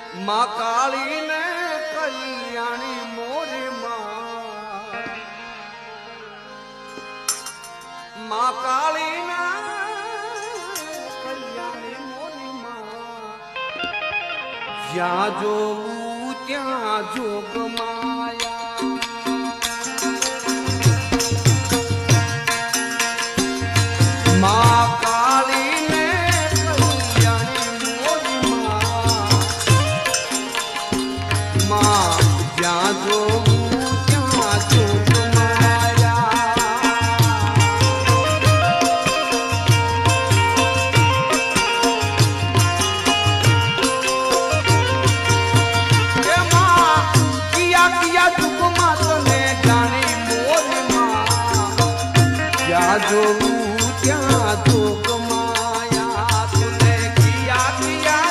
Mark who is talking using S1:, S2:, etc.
S1: માં કાળી ને કલ્યાણી મોરી માં કાળી ના કલ્યાણી મોરી જ્યાં જોવું ત્યાં જોગ માયા માં કાળી ને કલ્યાણી મોરી માં જ્યાં જોવું ત્યાં જોગ જોવું ત્યાં જોગ